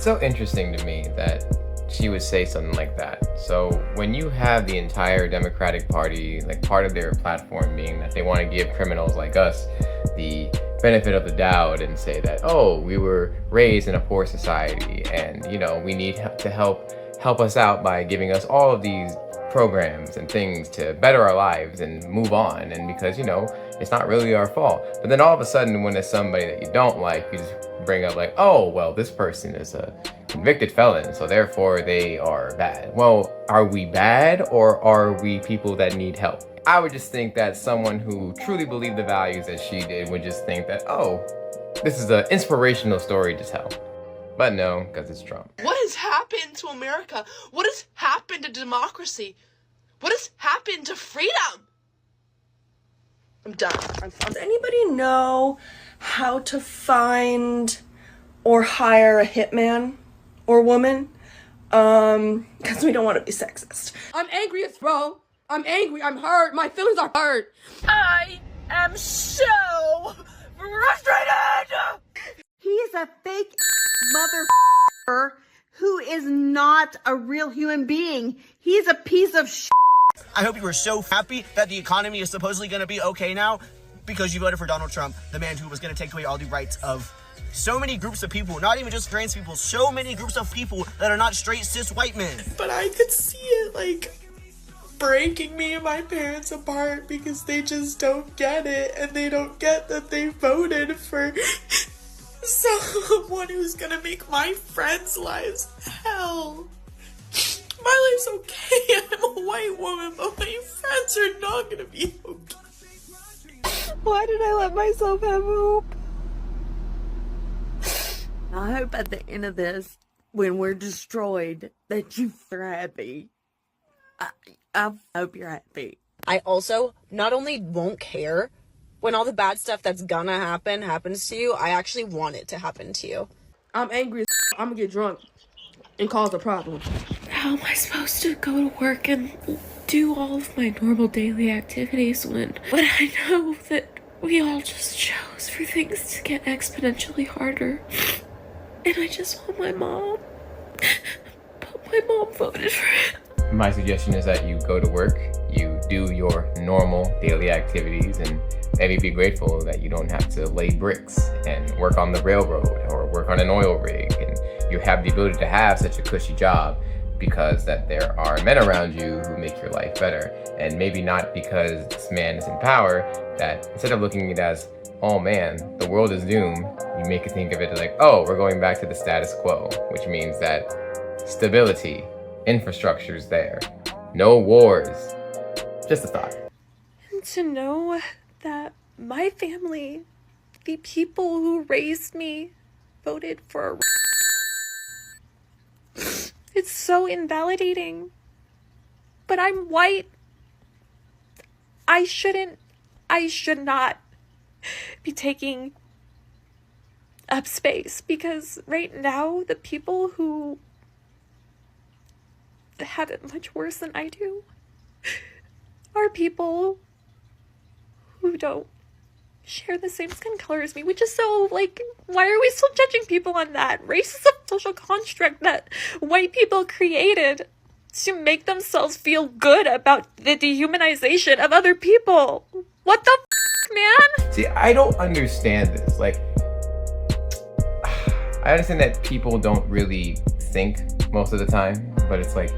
so interesting to me that she would say something like that. So when you have the entire Democratic Party, like part of their platform being that they want to give criminals like us the benefit of the doubt and say that, oh, we were raised in a poor society and, you know, we need to help us out by giving us all of these programs and things to better our lives and move on, and because, you know, it's not really our fault. But then all of a sudden, when it's somebody that you don't like, you just bring up like, oh, well, this person is a convicted felon, so therefore they are bad. Well, are we bad, or are we people that need help? I would just think that someone who truly believed the values that she did would just think that, oh, this is an inspirational story to tell. But no, because it's Trump. What has happened to America? What has happened to democracy? What has happened to freedom? I'm done. Does anybody know how to find or hire a hitman or woman? Because we don't want to be sexist. I'm angry as bro. I'm angry. I'm hurt. My feelings are hurt. I am so frustrated! He is a fake mother who is not a real human being. He's a piece of shit. I hope you are so happy that the economy is supposedly going to be okay now because you voted for Donald Trump, the man who was going to take away all the rights of so many groups of people, not even just trans people, so many groups of people that are not straight cis white men. But I could see it, like, breaking me and my parents apart because they just don't get it, and they don't get that they voted for someone who's gonna make my friends' lives hell. My life's okay, I'm a white woman, but my friends are not gonna be okay. Why did I let myself have hope? I hope at the end of this, when we're destroyed, that you are happy. I hope you're happy. I also not only won't care when all the bad stuff that's gonna happen happens to you, I actually want it to happen to you. I'm angry as I'm gonna get drunk and cause a problem. How am I supposed to go to work and do all of my normal daily activities when I know that we all just chose for things to get exponentially harder? And I just want my mom. But my mom voted for it. My suggestion is that you go to work, you do your normal daily activities, and maybe be grateful that you don't have to lay bricks and work on the railroad or work on an oil rig, and you have the ability to have such a cushy job because that there are men around you who make your life better. And maybe not because this man is in power, that instead of looking at it as, oh man, the world is doomed, you make it think of it like, oh, we're going back to the status quo, which means that stability, infrastructure's there, no wars. Just a thought. And to know that my family, the people who raised me, voted for it's so invalidating. But I'm white. I should not be taking up space, because right now the people who have it much worse than I do are people who don't share the same skin color as me, which is so, like, why are we still judging people on that? Race is a social construct that white people created to make themselves feel good about the dehumanization of other people. What the man? See, I don't understand this. Like, I understand that people don't really think most of the time, but it's like,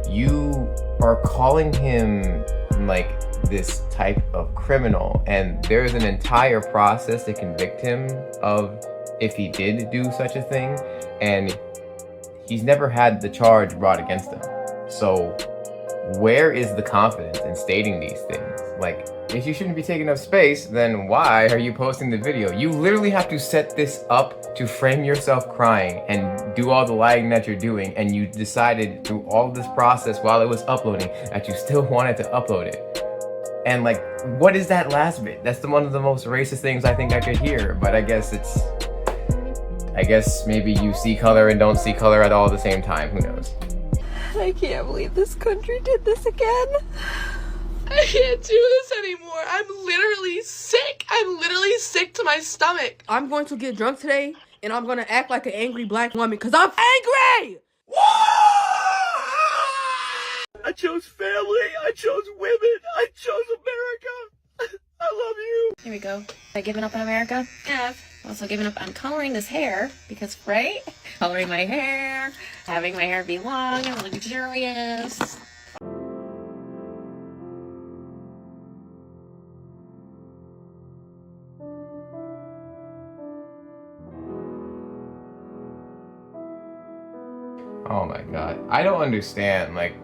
you are calling him like this type of criminal, and there's an entire process to convict him of if he did do such a thing, and he's never had the charge brought against him. So where is the confidence in stating these things? Like, if you shouldn't be taking up space, then why are you posting the video? You literally have to set this up to frame yourself crying and do all the lying that you're doing, and you decided through all this process while it was uploading that you still wanted to upload it. And like, what is that last bit? That's one of the most racist things I think I could hear, but I guess maybe you see color and don't see color at all at the same time, who knows? I can't believe this country did this again. I can't do this anymore. I'm literally sick. I'm literally sick to my stomach. I'm going to get drunk today and I'm gonna act like an angry black woman because I'm angry! I chose family, I chose women, I chose America. I love you. Here we go. I given up on America? I've also given up on coloring this hair because, right? Coloring my hair, having my hair be long and luxurious. Oh my god. I don't understand. Like,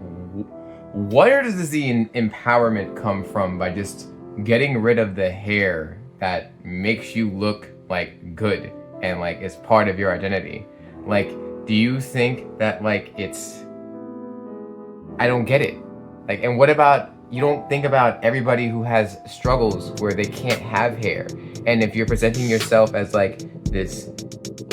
where does the empowerment come from by just getting rid of the hair that makes you look like good and like is part of your identity? Like, do you think that like it's... I don't get it. Like, and what about, you don't think about everybody who has struggles where they can't have hair? And if you're presenting yourself as like this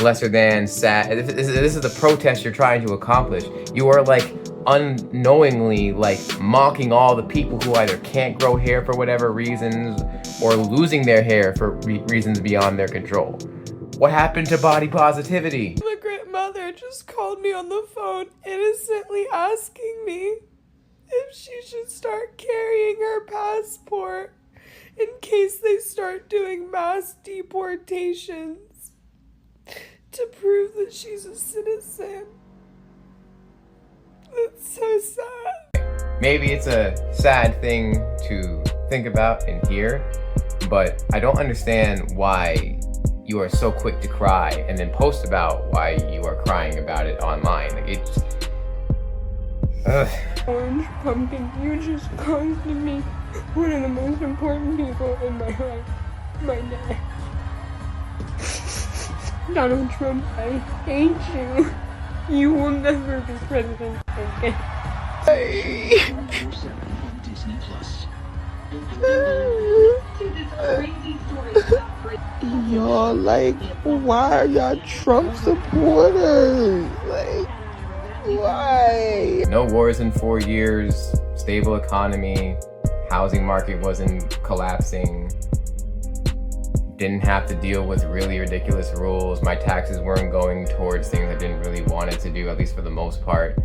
lesser than sad, this is the protest you're trying to accomplish, you are like unknowingly like mocking all the people who either can't grow hair for whatever reasons or losing their hair for reasons beyond their control. What happened to body positivity? My grandmother just called me on the phone innocently asking me if she should start carrying her passport in case they start doing mass deportations to prove that she's a citizen. That's so sad. Maybe it's a sad thing to think about and hear, but I don't understand why you are so quick to cry and then post about why you are crying about it online. Like, it's... Orange pumpkin, you just caused me one of the most important people in my life, my dad. Donald Trump, I hate you. You will never be president again. Y'all, like, why are y'all Trump supporters? Like, why? No wars in 4 years, stable economy, housing market wasn't collapsing, didn't have to deal with really ridiculous rules, my taxes weren't going towards things I didn't really want it to do, at least for the most part.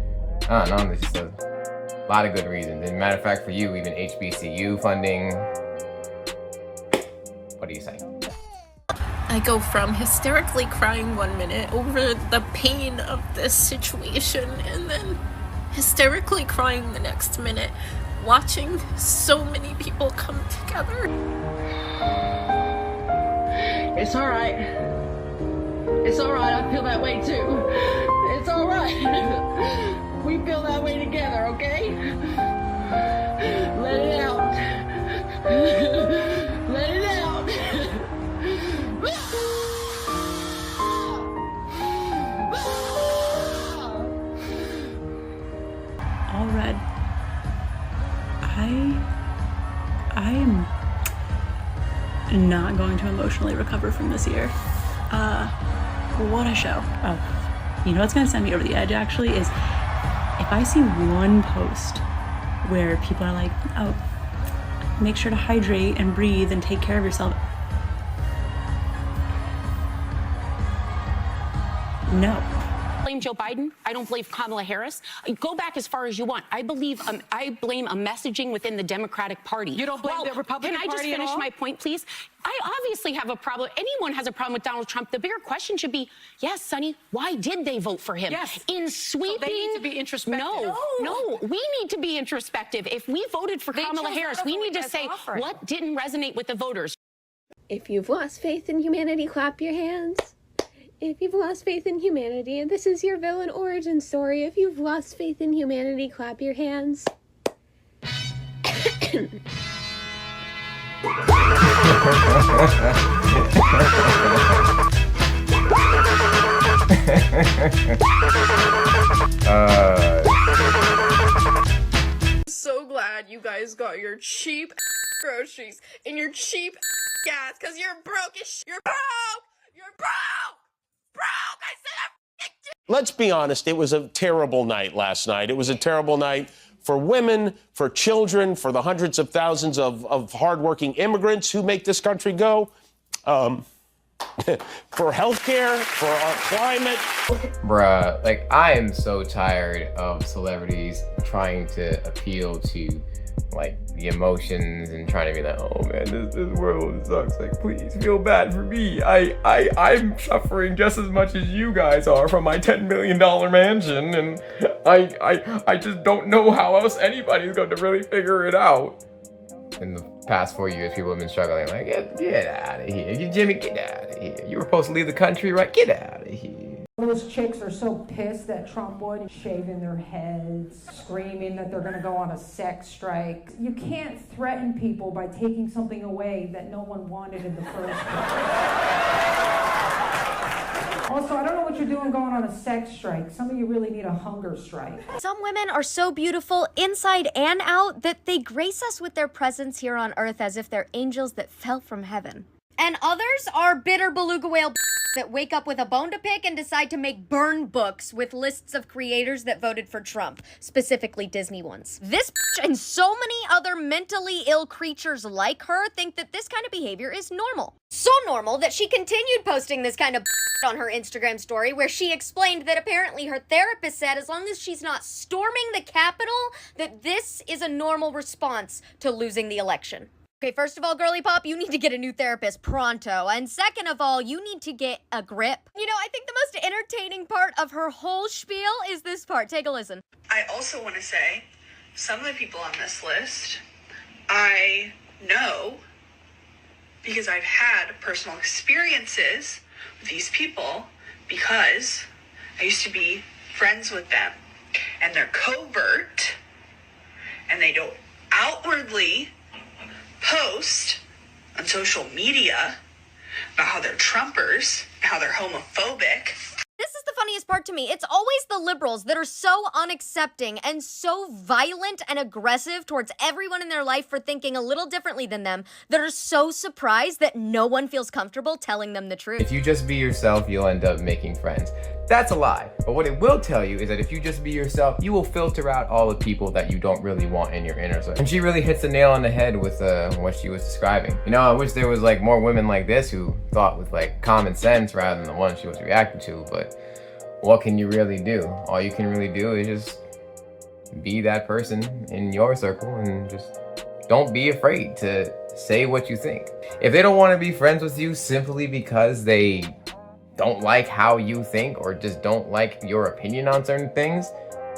I don't know, there's just a lot of good reasons. And matter of fact, for you, even HBCU funding. What do you say? I go from hysterically crying 1 minute over the pain of this situation and then hysterically crying the next minute, watching so many people come together. It's all right. It's all right. I feel that way too. It's all right. We feel that way together, okay? Let it out. Let it out. All red. I am not going to emotionally recover from this year. What a show. Oh, you know what's gonna send me over the edge actually is if I see one post where people are like, oh, make sure to hydrate and breathe and take care of yourself. No. Blame Joe Biden. I don't blame Kamala Harris. Go back as far as you want. I blame a messaging within the Democratic Party. You don't blame the Republican Can I just Party at finish all? my point, please? I obviously have a problem. Anyone has a problem with Donald Trump. The bigger question should be, yes, Sonny, why did they vote for him? Yes. In sweeping... So they need to be introspective. No, we need to be introspective. If we voted for Kamala Harris, we need to say, what didn't resonate with the voters? If you've lost faith in humanity, clap your hands. If you've lost faith in humanity, and this is your villain origin story, if you've lost faith in humanity, clap your hands. So glad you guys got your cheap groceries and your cheap gas, because you're broke as shit. You're broke! You're broke! Broke! I said Let's be honest, it was a terrible night last night. It was a terrible night for women, for children, for the hundreds of thousands of hardworking immigrants who make this country go. for healthcare, for our climate. Bruh, like, I am so tired of celebrities trying to appeal to, like, the emotions and trying to be like, oh man, this world sucks. Like, please feel bad for me. I'm suffering just as much as you guys are from my $10 million mansion, and I just don't know how else anybody's going to really figure it out. In the past 4 years, people have been struggling, like, get out of here. Jimmy, get out of here. You were supposed to leave the country, right? Get out of here. Those chicks are so pissed that Trump would, shaving their heads, screaming that they're going to go on a sex strike. You can't threaten people by taking something away that no one wanted in the first place. Also, I don't know what you're doing going on a sex strike. Some of you really need a hunger strike. Some women are so beautiful inside and out that they grace us with their presence here on earth as if they're angels that fell from heaven. And others are bitter beluga whale that wake up with a bone to pick and decide to make burn books with lists of creators that voted for Trump, specifically Disney ones. This and so many other mentally ill creatures like her think that this kind of behavior is normal. So normal that she continued posting this kind of on her Instagram story, where she explained that apparently her therapist said as long as she's not storming the Capitol, that this is a normal response to losing the election. Okay, first of all, girly pop, you need to get a new therapist pronto. And second of all, you need to get a grip. You know, I think the most entertaining part of her whole spiel is this part. Take a listen. I also want to say, some of the people on this list, I know because I've had personal experiences with these people because I used to be friends with them. And they're covert, and they don't outwardly post on social media about how they're Trumpers, how they're homophobic. This is the funniest part to me. It's always the liberals that are so unaccepting and so violent and aggressive towards everyone in their life for thinking a little differently than them that are so surprised that no one feels comfortable telling them the truth. If you just be yourself, you'll end up making friends. That's a lie. But what it will tell you is that if you just be yourself, you will filter out all the people that you don't really want in your inner circle. And she really hits the nail on the head with what she was describing. You know, I wish there was like more women like this who thought with like common sense rather than the ones she was reacting to, but what can you really do? All you can really do is just be that person in your circle and just don't be afraid to say what you think. If they don't want to be friends with you simply because they don't like how you think or just don't like your opinion on certain things,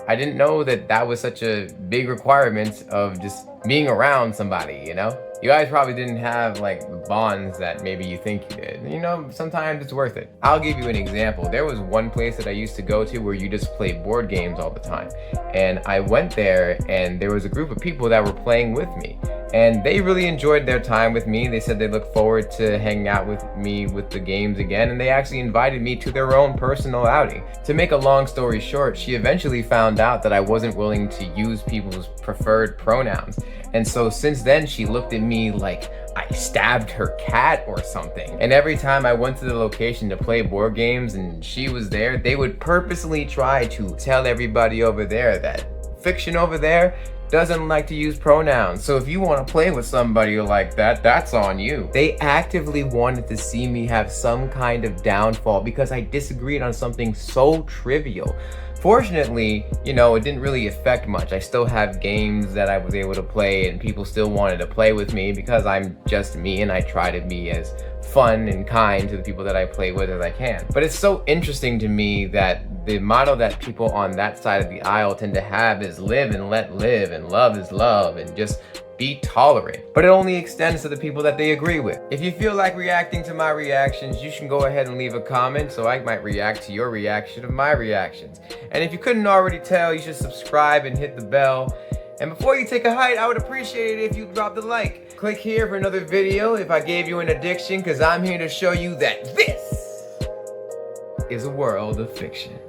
I didn't know that that was such a big requirement of just being around somebody, you know? You guys probably didn't have like the bonds that maybe you think you did. You know, sometimes it's worth it. I'll give you an example. There was one place that I used to go to where you just play board games all the time. And I went there and there was a group of people that were playing with me. And they really enjoyed their time with me. They said they look forward to hanging out with me with the games again, and they actually invited me to their own personal outing. To make a long story short, she eventually found out that I wasn't willing to use people's preferred pronouns. And so since then, she looked at me like I stabbed her cat or something. And every time I went to the location to play board games and she was there, they would purposely try to tell everybody over there that Phiction over there doesn't like to use pronouns. So if you want to play with somebody like that, that's on you. They actively wanted to see me have some kind of downfall because I disagreed on something so trivial. Fortunately, you know, it didn't really affect much. I still have games that I was able to play and people still wanted to play with me because I'm just me and I try to be as fun and kind to the people that I play with as I can. But it's so interesting to me that the motto that people on that side of the aisle tend to have is live and let live, and love is love, and just be tolerant. But it only extends to the people that they agree with. If you feel like reacting to my reactions, you should go ahead and leave a comment so I might react to your reaction of my reactions. And if you couldn't already tell, you should subscribe and hit the bell. And before you take a hike, I would appreciate it if you dropped a like. Click here for another video if I gave you an addiction, because I'm here to show you that this is a world of fiction.